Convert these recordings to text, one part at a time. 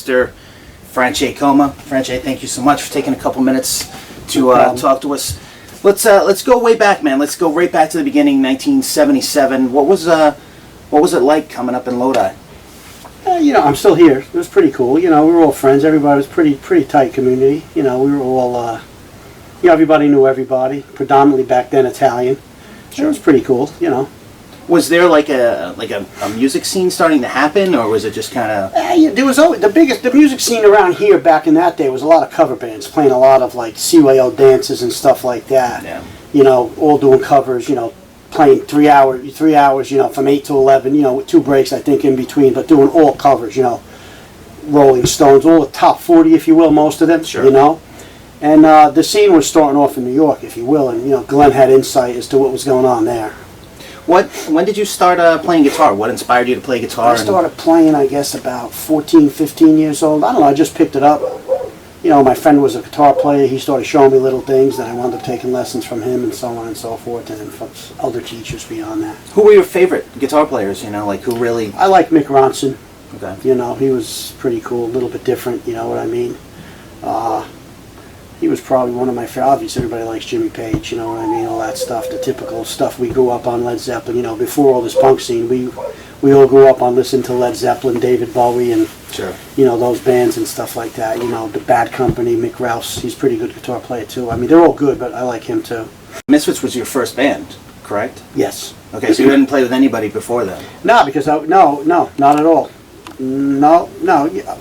Mr. Franche Coma. Franche, thank you so much for taking a couple minutes to talk to us. Let's go way back, man. Let's go right back to the beginning, 1977. What was it like coming up in Lodi? I'm still here. It was pretty cool. We were all friends. Everybody was pretty tight community. We were all, everybody knew everybody. Predominantly back then Italian. Sure. It was pretty cool. Was there like a music scene starting to happen, or was it just kind of? There was always the music scene around here back in that day was a lot of cover bands playing a lot of like CYO dances and stuff like that. Yeah. All doing covers. Playing 3 hours, from 8 to 11, with 2 breaks, I think, in between, but doing all covers, Rolling Stones, all the top 40, if you will, most of them, Sure. And the scene was starting off in New York, if you will, and, Glenn had insight as to what was going on there. When did you start playing guitar? What inspired you to play guitar? I started playing, I guess, about 14, 15 years old. I don't know, I just picked it up. My friend was a guitar player. He started showing me little things, then I wound up taking lessons from him and so on and so forth, and then from other teachers beyond that. Who were your favorite guitar players, like who really? I like Mick Ronson. Okay. He was pretty cool, a little bit different, you know what I mean? He was probably one of my favorites. Obviously, everybody likes Jimmy Page, you know what I mean? All that stuff, the typical stuff we grew up on, Led Zeppelin, before all this punk scene, we all grew up on listening to Led Zeppelin, David Bowie, and sure. Those bands and stuff like that. The Bad Company, Mick Rouse, he's a pretty good guitar player too. I mean, they're all good, but I like him too. Misfits was your first band, correct? Yes. Okay, so you didn't play with anybody before then? No, because no, not at all. No.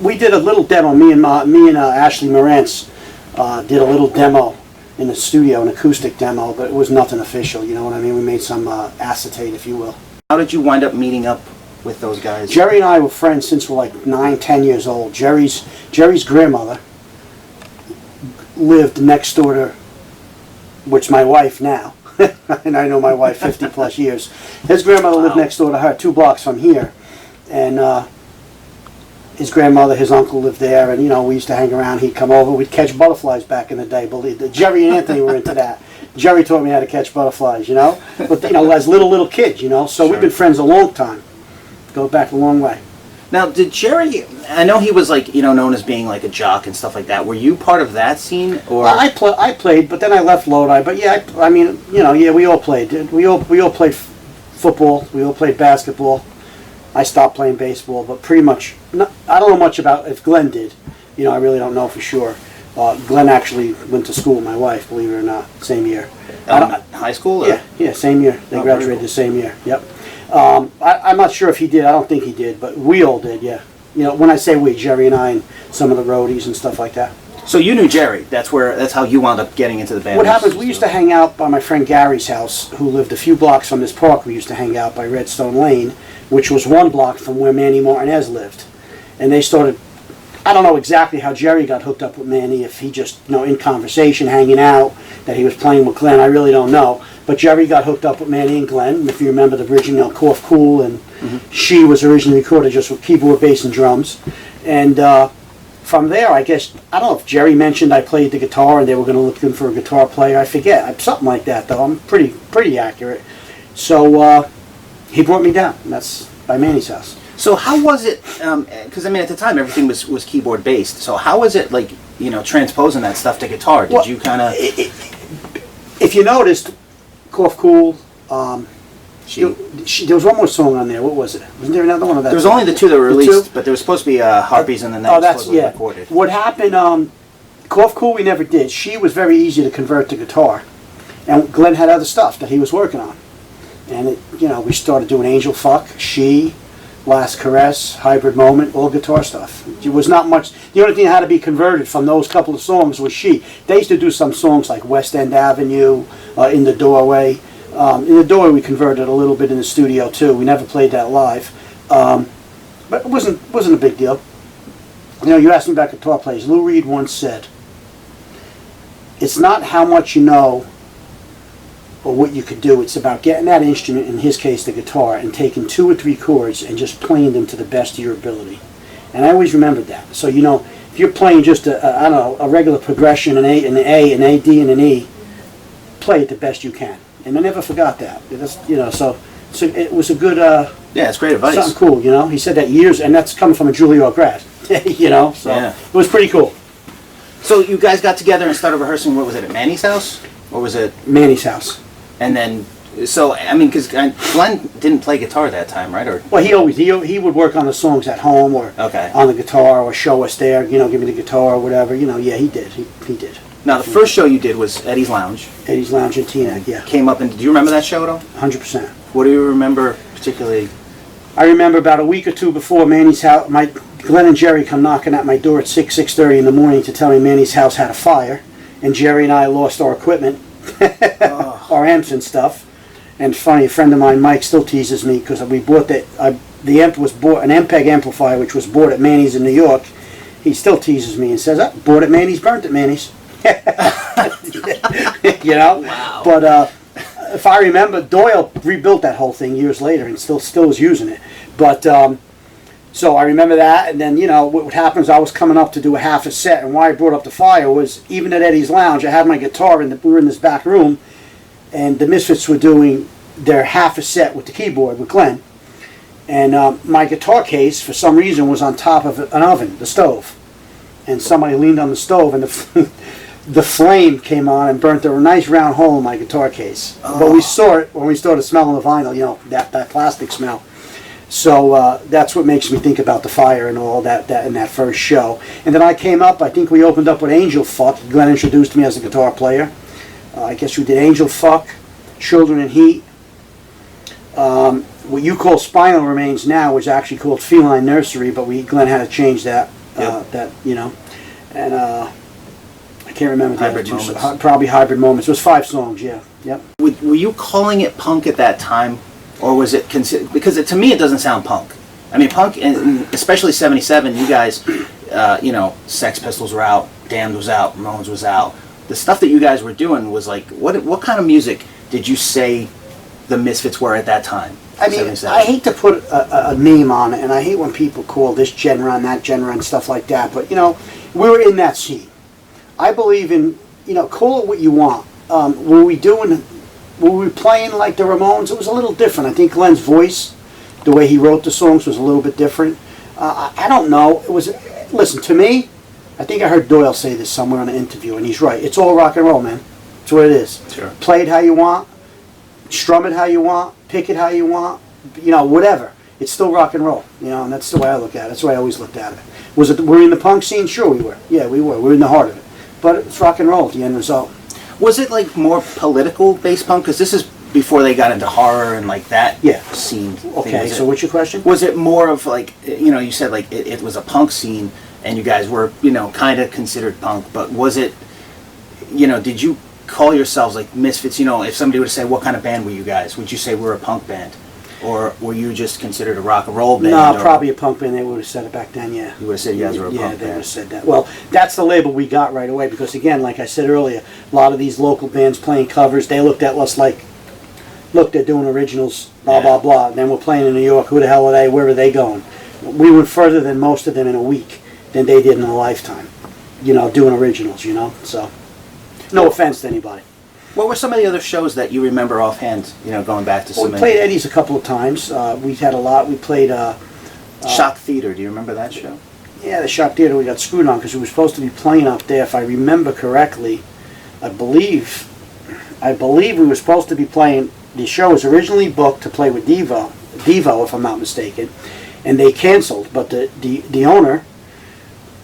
We did a little demo. Me and Ashley Morantz did a little demo in the studio, an acoustic demo, but it was nothing official. You know what I mean? We made some acetate, if you will. How did you wind up meeting up with those guys? Jerry and I were friends since we were like 9, 10 years old. Jerry's grandmother lived next door to, which my wife now, and I know my wife 50 plus years. His grandmother lived next door to her, 2 blocks from here, and his grandmother, his uncle lived there, and we used to hang around. He'd come over. We'd catch butterflies back in the day. Jerry and Anthony were into that. Jerry taught me how to catch butterflies, but as little kids, so Sure. We've been friends a long time. Go back a long way. Now, did Jerry? I know he was known as being like a jock and stuff like that. Were you part of that scene, or? I played, but then I left Lodi. But yeah, we all played. We all played football. We all played basketball. I stopped playing baseball, but pretty much, I don't know much about if Glenn did. I really don't know for sure. Glenn actually went to school with my wife, believe it or not, same year. High school? Or? Yeah, same year. They graduated the same year. Yep. I'm not sure if he did. I don't think he did, but we all did. Yeah. When I say we, Jerry and I, and some of the roadies and stuff like that. So you knew Jerry. That's how you wound up getting into the band. What happens? We used to hang out by my friend Gary's house, who lived a few blocks from this park. We used to hang out by Redstone Lane, which was 1 block from where Manny Martinez lived, and they started. I don't know exactly how Jerry got hooked up with Manny, if he just, in conversation, hanging out, that he was playing with Glenn, I really don't know. But Jerry got hooked up with Manny and Glenn, if you remember the original Cough Cool, and She was originally recorded just with keyboard, bass, and drums. And from there, I guess, I don't know if Jerry mentioned I played the guitar and they were going to look in for a guitar player, I forget. Something like that, though. I'm pretty accurate. So he brought me down, and that's by Manny's house. So how was it, because at the time everything was keyboard based, so how was it transposing that stuff to guitar? Did you kind of... If you noticed, Cough Cool, there was one more song on there, what was it? Wasn't there another one of that? There was only the 2 that were released, but there was supposed to be Harpies and then that was recorded. What happened, Cough Cool we never did. She was very easy to convert to guitar, and Glenn had other stuff that he was working on. And we started doing Angel Fuck, She, Last Caress, Hybrid Moment, all guitar stuff. It was not much. The only thing that had to be converted from those couple of songs was She. They used to do some songs like West End Avenue, In the Doorway. In the Doorway we converted a little bit in the studio too. We never played that live. But it wasn't a big deal. You asked me about guitar players. Lou Reed once said, it's not how much you know or what you could do. It's about getting that instrument, in his case the guitar, and taking 2 or 3 chords and just playing them to the best of your ability. And I always remembered that. So if you're playing just a regular progression, an A, an A, an A, D, and an E, play it the best you can. And I never forgot that. So it was a good Yeah, it's great advice. Something cool, you know. He said that years, and that's coming from a Juilliard grad, you know. So Yeah. it was pretty cool. So you guys got together and started rehearsing. What was it, at Manny's house, or was it? Manny's house. And then, so I mean, because Glenn didn't play guitar at that time, right? Or Well, he would work on the songs at home or okay. on the guitar or show us there, you know, give me the guitar or whatever. You know, yeah, he did. He did. Now the first show you did was Eddie's Lounge. Eddie's Lounge in Teaneck, yeah. Came up, and do you remember that show at all? 100%. What do you remember particularly? I remember about a week or two before Manny's house, Glenn and Jerry come knocking at my door at 6:30 in the morning to tell me Manny's house had a fire, and Jerry and I lost our equipment, our amps and stuff. And funny, a friend of mine, Mike, still teases me because we bought the amp was bought, an MPEG amplifier, which was bought at Manny's in New York. He still teases me and says, bought at Manny's, burnt at Manny's. You know? Wow. But if I remember, Doyle rebuilt that whole thing years later and still was using it. But so I remember that, and then, you know, what happened is I was coming up to do a half a set, and why I brought up the fire was, even at Eddie's Lounge, I had my guitar, we were in this back room, and the Misfits were doing their half a set with the keyboard with Glenn, and my guitar case, for some reason, was on top of an oven, the stove, and somebody leaned on the stove, and the flame came on and burnt a nice round hole in my guitar case. Oh. But we saw it when we started smelling the vinyl, you know, that plastic smell. So that's what makes me think about the fire and all that in that first show. And then I came up, I think we opened up with Angel Fuck. Glenn introduced me as a guitar player. I guess we did Angel Fuck, Children in Heat. What you call Spinal Remains now was actually called Feline Nursery, but Glenn had to change that, yep. You know. And I can't remember the Hybrid other two. Moments. Probably Hybrid Moments. It was 5 songs, yeah. Yep. Were you calling it punk at that time? Or was it considered, because to me it doesn't sound punk. I mean, punk, and especially 77, you guys, you know, Sex Pistols were out, Damned was out, Ramones was out. The stuff that you guys were doing was like, what kind of music did you say the Misfits were at that time? I mean, 77? I hate to put a name on it, and I hate when people call this genre and that genre and stuff like that, but, you know, we were in that scene. I believe in, you know, call it what you want. Were we playing like the Ramones? It was a little different. I think Glenn's voice, the way he wrote the songs, was a little bit different. I don't know. It was. Listen, to me, I think I heard Doyle say this somewhere in an interview, and he's right. It's all rock and roll, man. That's what it is. Sure. Play it how you want, strum it how you want, pick it how you want, you know, whatever. It's still rock and roll, you know, and that's the way I look at it. That's the way I always looked at it. Were we in the punk scene? Sure we were. Yeah, we were. We were in the heart of it. But it's rock and roll at the end result. Was it like more political based punk? Because this is before they got into horror and like that scene. Okay, so what's your question? Was it more of like, you know, you said like it was a punk scene and you guys were, you know, kind of considered punk, but was it, you know, did you call yourselves like Misfits? You know, if somebody would say, what kind of band were you guys? Would you say we're a punk band? Or were you just considered a rock and roll band? No, probably a punk band. They would have said it back then, yeah. You would have said you guys were a punk band? Yeah, they would have said that. Well, that's the label we got right away because, again, like I said earlier, a lot of these local bands playing covers, they looked at us like, look, they're doing originals, blah, blah, blah. And then we're playing in New York. Who the hell are they? Where are they going? We went further than most of them in a week than they did in a lifetime, you know, doing originals, you know. So, no offense to anybody. What were some of the other shows that you remember offhand, you know, going back to some... Well, we played Eddie's a couple of times. We had a lot. We played... Shock Theater, do you remember that show? Yeah, the Shock Theater we got screwed on because we were supposed to be playing up there, if I remember correctly. I believe we were supposed to be playing... The show was originally booked to play with Devo, if I'm not mistaken, and they canceled. But the owner,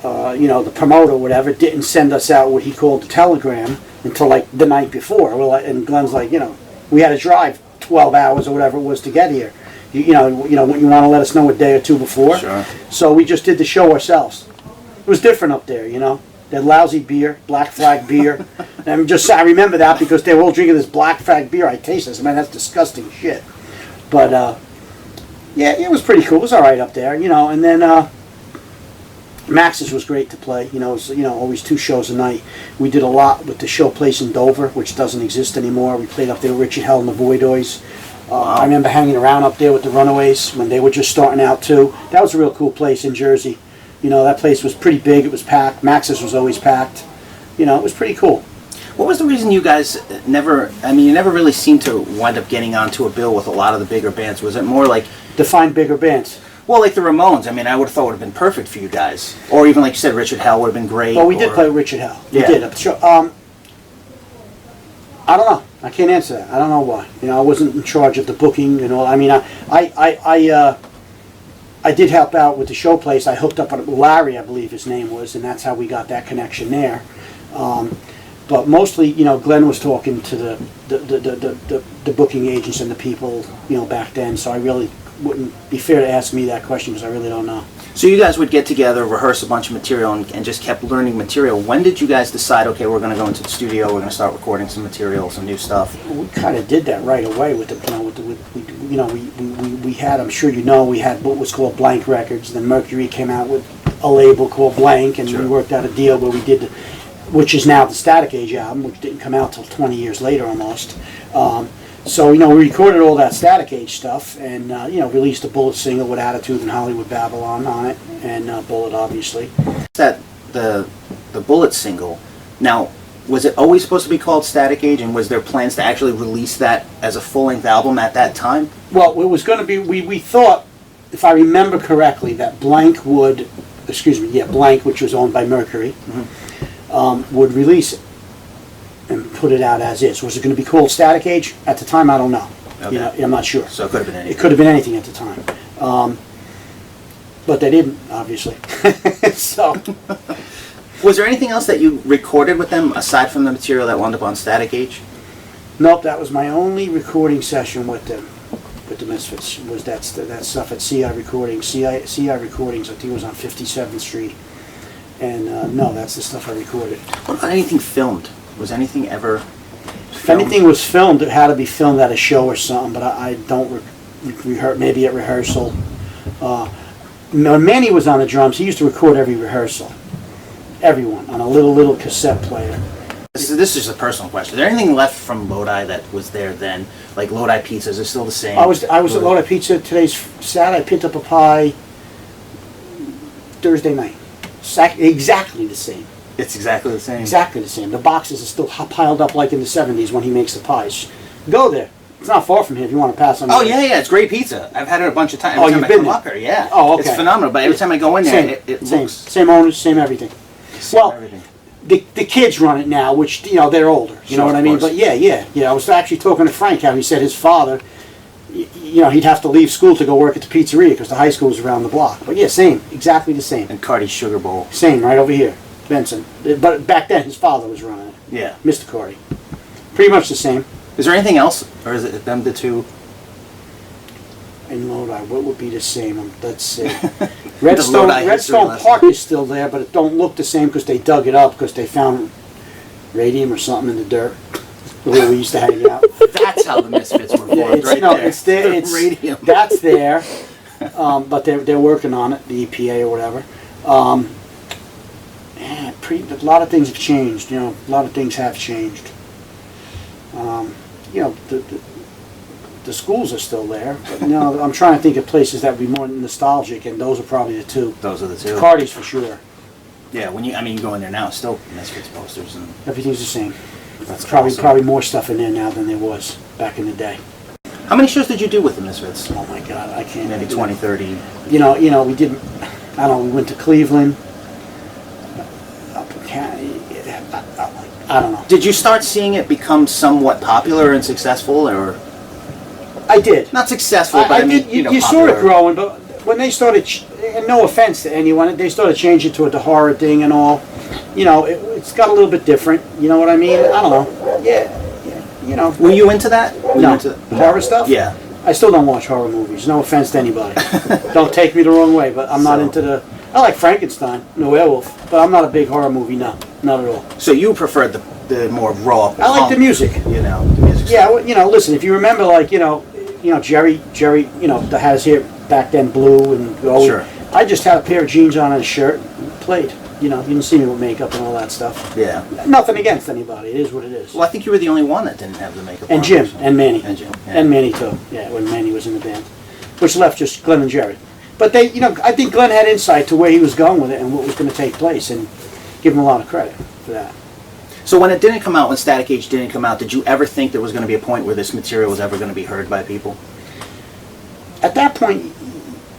you know, the promoter, whatever, didn't send us out what he called the telegram until like the night before. And Glenn's like, you know, we had to drive 12 hours or whatever it was to get here. You know, you want to let us know a day or two before. Sure. So we just did the show ourselves. It was different up there, you know. They had lousy beer, Black Flag beer. And I remember that because they were all drinking this Black Flag beer. I tasted this, man, that's disgusting shit. But yeah, it was pretty cool. It was all right up there, you know. And then Max's was great to play. You know, it was, you know, always 2 shows a night. We did a lot with the show place in Dover, which doesn't exist anymore. We played up there with Richard Hell and the Voidoids. I remember hanging around up there with the Runaways when they were just starting out too. That was a real cool place in Jersey. You know, that place was pretty big. It was packed. Max's was always packed. You know, it was pretty cool. What was the reason you guys never? I mean, you never really seemed to wind up getting onto a bill with a lot of the bigger bands. Was it more like Define bigger bands. Well, like the Ramones. I mean, I would have thought would have been perfect for you guys, or even like you said, Richard Hell would have been great. Well, we did play with Richard Hell. We Yeah. did. Sure. I don't know. I can't answer that. I don't know why. You know, I wasn't in charge of the booking and all. I mean, I did help out with the show place. I hooked up with Larry, I believe his name was, and that's how we got that connection there. But mostly, you know, Glenn was talking to the booking agents and the people, you know, back then. So I really wouldn't be fair to ask me that question because I really don't know. So you guys would get together, rehearse a bunch of material, and just kept learning material. When did you guys decide, okay, we're going to go into the studio, we're going to start recording some material, some new stuff? We kind of did that right away with the, we had, I'm sure you know, we had what was called Blank Records. Then Mercury came out with a label called Blank, and Sure. we worked out a deal where we did, which is now the Static Age album, which didn't come out till 20 years later almost. So, you know, we recorded all that Static Age stuff and, you know, released a Bullet single with Attitude and Hollywood Babylon on it, and Bullet, obviously. That the Bullet single. Now, was it always supposed to be called Static Age, and was there plans to actually release that as a full-length album at that time? Well, it was going to be, we thought, if I remember correctly, that Blank would, Blank, which was owned by Mercury, would release it and put it out as is. Was it going to be called Static Age? At the time, I don't know. Okay. You know, I'm not sure. So it could have been anything. It could have been anything at the time. But they didn't, obviously. So, Was there anything else that you recorded with them aside from the material that wound up on Static Age? nope, that was my only recording session with them, with the Misfits, was that stuff at CI Recordings. CI Recordings, I think it was on 57th Street. And no, that's the stuff I recorded. What about anything filmed? Was anything ever If filmed? anything was filmed, it had to be filmed at a show or something, but I don't rehearse, maybe at rehearsal. When Manny was on the drums, he used to record every rehearsal. Everyone, on a little cassette player. This is a personal question. Is there anything left from Lodi that was there then? Like Lodi pizzas are still the same? I was at Lodi Pizza today's Saturday. I picked up a pie Thursday night. Exactly the same. It's exactly the same. Exactly the same. The boxes are still piled up like in the 70s when he makes the pies. Go there. It's not far from here if you want to pass on. Oh yeah, it's great pizza. I've had it a bunch of times. Oh, Every time you've I been come there? up here, yeah. Oh, okay. It's phenomenal. But every time I go in there, it same, looks same owners, same everything. Well, everything. the kids run it now, which, you know, they're older. You know Sure, what I of mean? course. But yeah. I was actually talking to Frank how he said his father, you know, he'd have to leave school to go work at the pizzeria because the high school was around the block. But yeah, same, exactly the same. And Cardi's Sugar Bowl. Same, right over here, Benson. But back then, his father was running it, Yeah. Mr. Corey. Pretty much the same. Is there anything else, or is it them the two? In Lodi, what would be the same? Let's see. Lodi Redstone history lesson. Park is still there, but it don't look the same because they dug it up because they found radium or something in the dirt where we used to hang out. That's how the Misfits were formed, Yeah, it's, right no, there. it's there. The It's radium. That's there, but they're working on it, the EPA or whatever. A lot of things have changed. You know, a lot of things have changed. You know, the schools are still there, but you know, I'm trying to think of places that would be more nostalgic, and those are probably the two. Those are the two. Cardi's for sure. Yeah, you go in there now, still Misfits posters and Everything's the same. that's Probably awesome. probably more stuff in there now than there was back in the day. How many shows did you do with the Misfits? Oh my God, I can't. Maybe 20, 30. You know, we did. I don't know. We went to Cleveland. Up in County. I don't know. Did you start seeing it become somewhat popular and successful, or I did. not successful? But I mean, did. You know, saw it popular. growing, but when they started, and no offense to anyone, they started changing to the horror thing and all. You know, it's got a little bit different. You know what I mean? I don't know. Yeah. You know. Were you into that? Were you No. into Horror stuff? Yeah. I still don't watch horror movies. No offense to anybody. Don't take me the wrong way, but I'm not So- into the. I like Frankenstein, the werewolf, but I'm not a big horror movie. No, not at all. So you preferred the more raw. I like the punk, music. You know, the music. Yeah, well, you know, listen. If you remember, like, you know, Jerry, you know, that had his hair back then blue and gold. Sure. I just had a pair of jeans on and a shirt, and played. You know, you didn't see me with makeup and all that stuff. Yeah. Nothing against anybody. It is what it is. Well, I think you were the only one that didn't have the makeup. And on, Jim so- and Manny And Jim. Yeah. and Manny too. Yeah, when Manny was in the band, which left just Glenn and Jerry. But they, you know, I think Glenn had insight to where he was going with it and what was going to take place, and give him a lot of credit for that. So when it didn't come out, when Static Age didn't come out, did you ever think there was going to be a point where this material was ever going to be heard by people? At that point,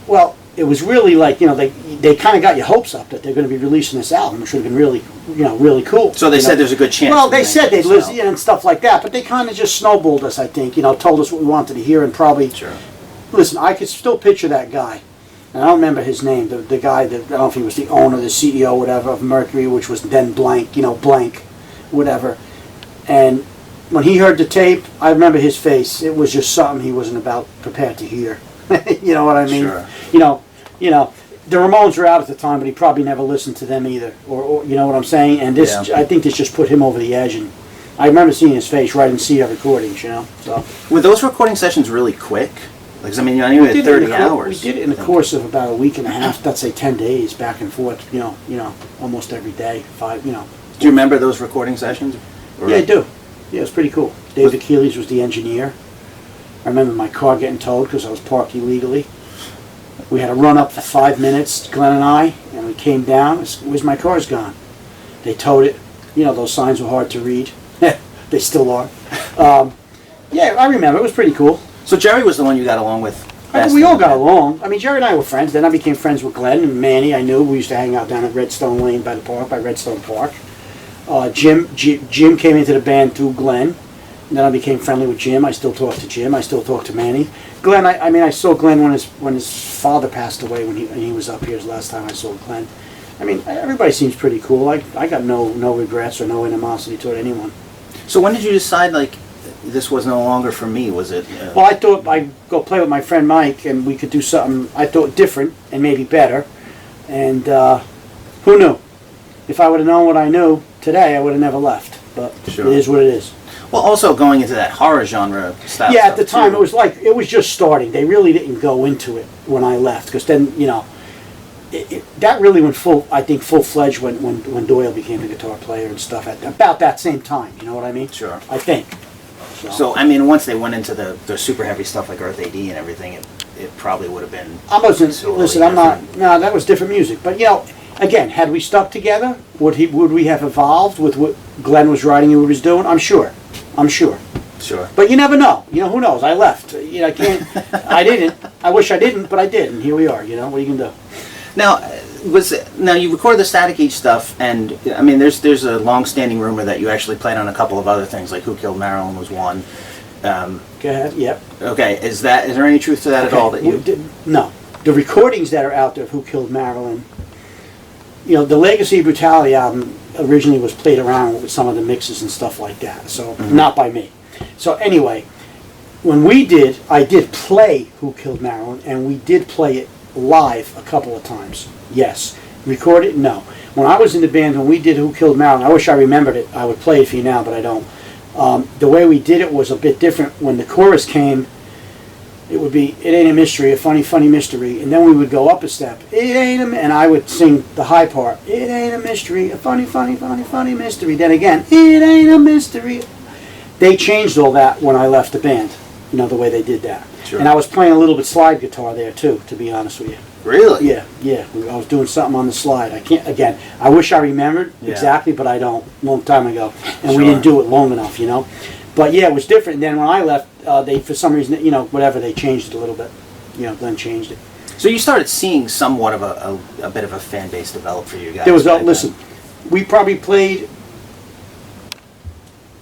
well, it was really like, they kind of got your hopes up that they're going to be releasing this album, which would have been really, really cool. So they said there's a good chance. Well, they said they'd listen and stuff like that, but they kind of just snowballed us, I think, told us what we wanted to hear and probably... Sure. Listen, I could still picture that guy. And I don't remember his name, the guy that, I don't know if he was the owner, the CEO, whatever, of Mercury, which was then blank, blank, whatever. And when he heard the tape, I remember his face. It was just something he wasn't about prepared to hear. You know what I mean? Sure. The Ramones were out at the time, but he probably never listened to them either. Or you know what I'm saying? And this, I think this just put him over the edge. And I remember seeing his face right in CR recordings, So. Were those recording sessions really quick? Because, you had 30 hours. We did it in the course of about a week and a half, let's say 10 days, back and forth, almost every day, 5, Do you remember those recording sessions? Yeah, I do. Yeah, it was pretty cool. Dave Achilles was the engineer. I remember my car getting towed because I was parked illegally. We had to run up for 5 minutes, Glenn and I, and we came down. Where's my car's gone? They towed it. Those signs were hard to read. They still are. Yeah, I remember. It was pretty cool. So Jerry was the one you got along with? We all got along. Jerry and I were friends. Then I became friends with Glenn and Manny. I knew we used to hang out down at Redstone Lane by the park, by Redstone Park. Jim came into the band through Glenn. And then I became friendly with Jim. I still talk to Jim. I still talk to Manny. Glenn, I saw Glenn when his father passed away when he was up here. The last time I saw Glenn. Everybody seems pretty cool. I got no regrets or no animosity toward anyone. So when did you decide this was no longer for me? Was it? Well, I thought I'd go play with my friend Mike, and we could do something I thought different and maybe better. And who knew? If I would have known what I knew today, I would have never left. But It is what it is. Well, also going into that horror genre style. Yeah, at the time it was just starting. They really didn't go into it when I left, because then that really went full-fledged when Doyle became a guitar player and stuff at about that same time. You know what I mean? Sure. I think. So once they went into the super heavy stuff like Earth AD and everything, it probably would have been. No, that was different music. But again, had we stuck together, would we have evolved with what Glenn was writing and what he was doing? I'm sure. Sure. But you never know. Who knows? I left. I can't. I didn't. I wish I didn't, but I did, and here we are. What are you gonna do? Now you recorded the Static Age stuff, and there's a long-standing rumor that you actually played on a couple of other things, like Who Killed Marilyn was one. Go ahead. Yep. Okay. Is there any truth to that at all? No. The recordings that are out there of Who Killed Marilyn. The Legacy of Brutality album originally was played around with some of the mixes and stuff like that. So not by me. So anyway, I did play Who Killed Marilyn, and we did play it live a couple of times. Yes. Record it? No. When I was in the band, when we did Who Killed Marilyn, I wish I remembered it. I would play it for you now, but I don't. The way we did it was a bit different. When the chorus came, it would be, "It ain't a mystery, a funny, funny mystery." And then we would go up a step. And I would sing the high part. "It ain't a mystery, a funny, funny, funny, funny mystery." Then again, "It ain't a mystery." They changed all that when I left the band. The way they did that. Sure. And I was playing a little bit slide guitar there too, to be honest with you. Really? Yeah. I was doing something on the slide. I wish I remembered exactly, but I don't. Long time ago. And we didn't do it long enough, But yeah, it was different. And then when I left, they, for some reason, whatever, they changed it a little bit. Glenn changed it. So you started seeing somewhat of a bit of a fan base develop for you guys. There was, listen, we probably played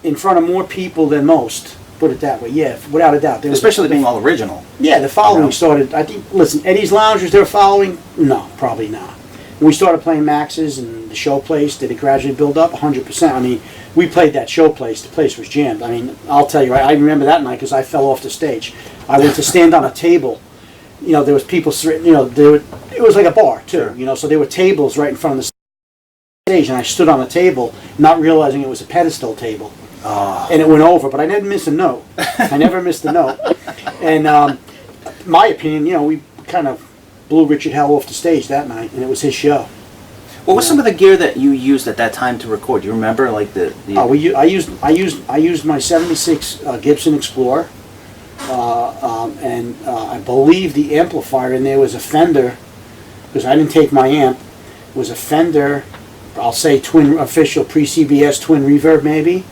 in front of more people than most. Put it that way, yeah, without a doubt. Especially being all original. Yeah, the following started, I think, listen, Eddie's Lounge, was their following? No, probably not. When we started playing Max's and the show place, did it gradually build up? 100%. We played that show place, the place was jammed. I'll tell you, I remember that night because I fell off the stage. I went to stand on a table. There was people, it was like a bar, too, so there were tables right in front of the stage, and I stood on a table, not realizing it was a pedestal table. And it went over, but I didn't miss a note. I never missed a note. And my opinion, we kind of blew Richard Hell off the stage that night, and it was his show. What was some of the gear that you used at that time to record? Do you remember, I used my '76 Gibson Explorer, and I believe the amplifier in there was a Fender, because I didn't take my amp. Was a Fender I'll say twin official pre-CBS twin reverb maybe,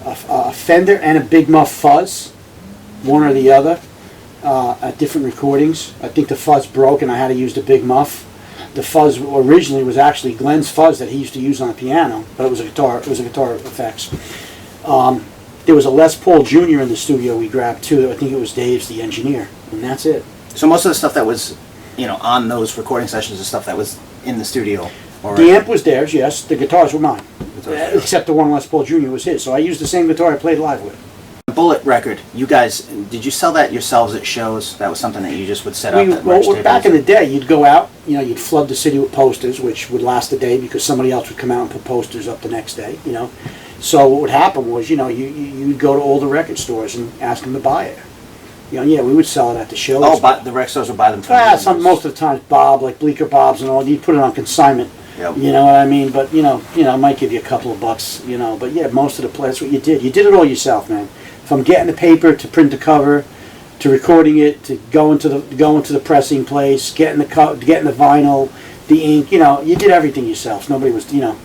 a Fender and a Big Muff fuzz, one or the other, at different recordings. I think the fuzz broke and I had to use the Big Muff. The fuzz originally was actually Glenn's fuzz that he used to use on the piano, but it was a guitar. It was a guitar effects. There was a Les Paul Jr. in the studio we grabbed too. I think it was Dave's, the engineer, and that's it. So most of the stuff that was, on those recording sessions is stuff that was in the studio. Already. The amp was theirs, yes. The guitars were mine, except the one Les Paul Jr. was his. So I used the same guitar I played live with. Bullet record. You guys, did you sell that yourselves at shows? That was something that you just would set up at merch tables? Back in the day, you'd go out, you'd flood the city with posters, which would last a day because somebody else would come out and put posters up the next day, So what would happen was, you'd go to older record stores and ask them to buy it. Yeah, we would sell it at the shows. Oh, but the record stores would buy them from you? Most of the time, Bob, like Bleecker Bob's and all, you'd put it on consignment. Yep. You know what I mean? But, it might give you a couple of bucks, But yeah, most of the place, that's what you did. You did it all yourself, man. From getting the paper to print the cover, to recording it, to going to the pressing place, getting the vinyl, the ink. You did everything yourself. Nobody was doing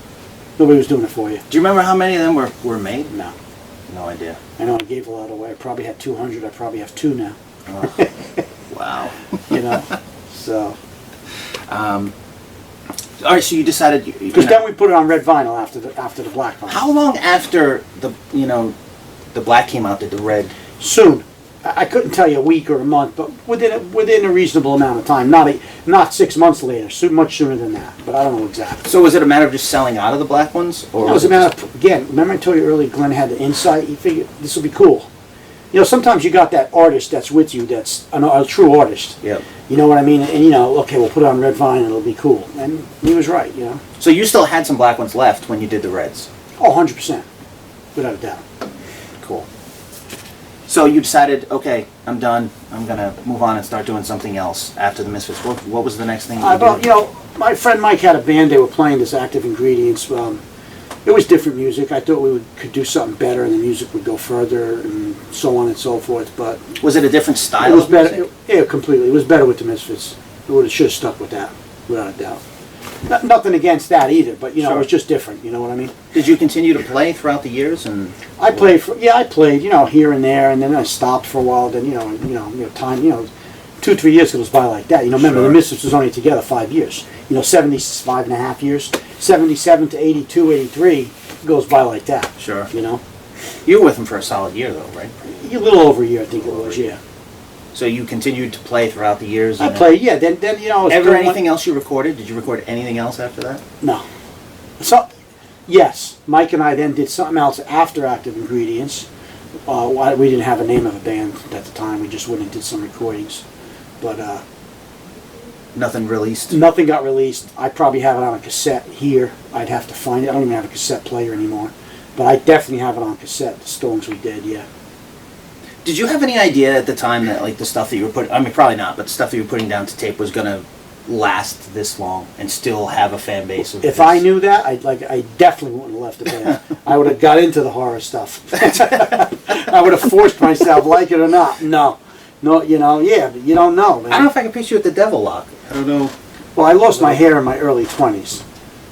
it for you. Do you remember how many of them were made? No. No idea. I know I gave a lot away. I probably had 200. I probably have 2 now. Oh. Wow. So. All right, so you decided. Because then we put it on red vinyl after the black vinyl. How long after the black came out did the red? Soon. I couldn't tell you a week or a month, but within a reasonable amount of time. Not 6 months later. Much sooner than that. But I don't know exactly. So was it a matter of just selling out of the black ones, or it was a matter of, again? Remember I told you earlier, Glenn had the insight. He figured this will be cool. Sometimes you got that artist that's with you, that's a true artist. Yep. You know what I mean? And okay, we'll put it on red vinyl, it'll be cool. And he was right, So you still had some black ones left when you did the reds? Oh, 100%. Without a doubt. Cool. So you decided, okay, I'm done. I'm going to move on and start doing something else after the Misfits. What was the next thing you did? My friend Mike had a band. They were playing this Active Ingredients. It was different music. I thought we could do something better and the music would go further and so on and so forth. But was it a different style? It was better. Yeah, completely. It was better with the Misfits. It should have stuck with that, without a doubt. Nothing against that either, but sure. It was just different. You know what I mean? Did you continue to play throughout the years? And I played here and there, and then I stopped for a while. Then time 2-3 years goes by like that. Remember the Misfits was only together 5 years. 75 and a half years. 77 to 82, 83 goes by like that. Sure. You were with them for a solid year though, right? A little over a year, I think it was. Yeah. So you continued to play throughout the years? I played, yeah. Then Ever anything else you recorded? Did you record anything else after that? No. So, yes, Mike and I then did something else after Active Ingredients. We didn't have a name of a band at the time. We just went and did some recordings, but nothing released. Nothing got released. I probably have it on a cassette here. I'd have to find it. I don't even have a cassette player anymore, but I definitely have it on cassette. The songs we did, yeah. Did you have any idea at the time that the stuff that you were putting, I mean probably not, but the stuff that you were putting down to tape was going to last this long and still have a fan base? If I knew that, I definitely wouldn't have left the band. I would have got into the horror stuff. I would have forced myself, like it or not. No, but you don't know, man. I don't know if I can picture you with the devil lock. I don't know. Well, I lost my hair in my early 20s.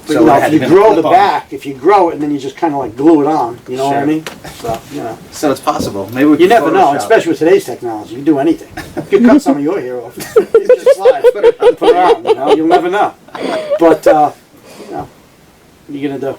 But So if you grow the back, if you grow it and then you just kind of glue it on, you know what I mean? So, So it's possible. Maybe we You can never know, Photoshop. especially with today's technology. You can do anything. You can cut some of your hair off. You just slide, put it on, you'll never know. But, what are you going to do?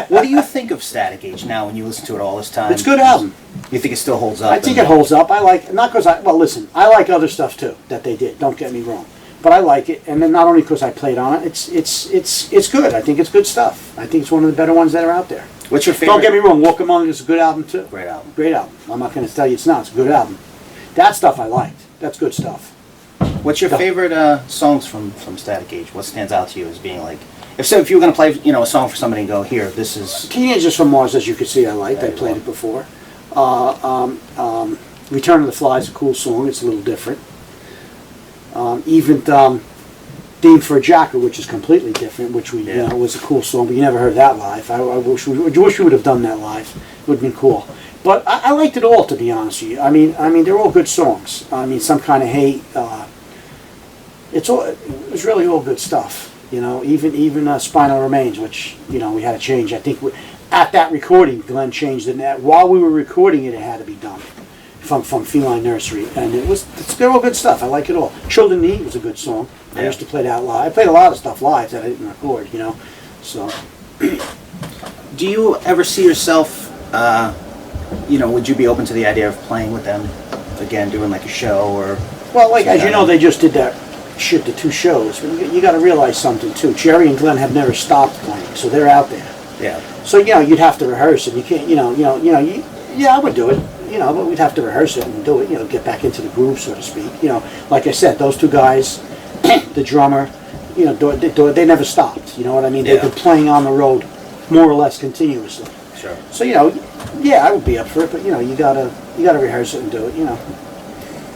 What do you think of Static Age now when you listen to it all this time? It's a good album. You think it still holds up? I think it holds up. I like, not because listen, I like other stuff too that they did, don't get me wrong. But I like it, and then not only because I played on it, it's good. I think it's good stuff. I think it's one of the better ones that are out there. What's your favorite? Don't get me wrong, Walk Among Us is a good album too. Great album. Great album. I'm not going to tell you it's not. It's a good album. That stuff I liked. That's good stuff. What's your favorite songs from Static Age? What stands out to you as being if you were going to play a song for somebody and go, here, this is... Teenagers from Mars, as you can see, I liked. I played it before. Return of the Fly is a cool song. It's a little different. Even Theme for a Jacker, which is completely different, which was a cool song, but you never heard that live. I wish we would have done that live. It would have been cool. But I liked it all, to be honest with you. I mean, they're all good songs. I mean, Some Kind of Hate. It was really all good stuff. You know, even Spinal Remains, which, you know, we had to change. I think at that recording, Glenn changed it. While we were recording it, it had to be done from Feline Nursery, and they're all good stuff. I like it all. Children in Heat was a good song. I used to play that live. I played a lot of stuff live that I didn't record, you know. So, do you ever see yourself? You know, would you be open to the idea of playing with them again, doing like a show or? Well, like as you know, they just did that shit, the 2 shows. But you got to realize something too. Jerry and Glenn have never stopped playing, so they're out there. Yeah. So you know, you'd have to rehearse it. You can't, yeah, I would do it. You know, but we'd have to rehearse it and do it. You know, get back into the groove, so to speak. You know, like I said, those 2 guys, the drummer, you know, they never stopped. You know what I mean? Yeah. They've been playing on the road more or less continuously. Sure. So you know, yeah, I would be up for it, but you know, you gotta rehearse it and do it. You know.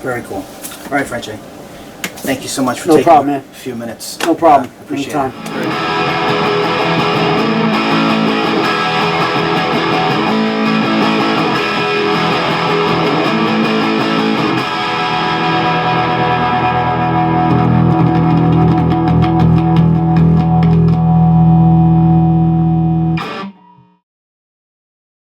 Very cool. All right, Franche. Thank you so much for No taking problem, man. a few minutes. No problem. Appreciate Anytime. it.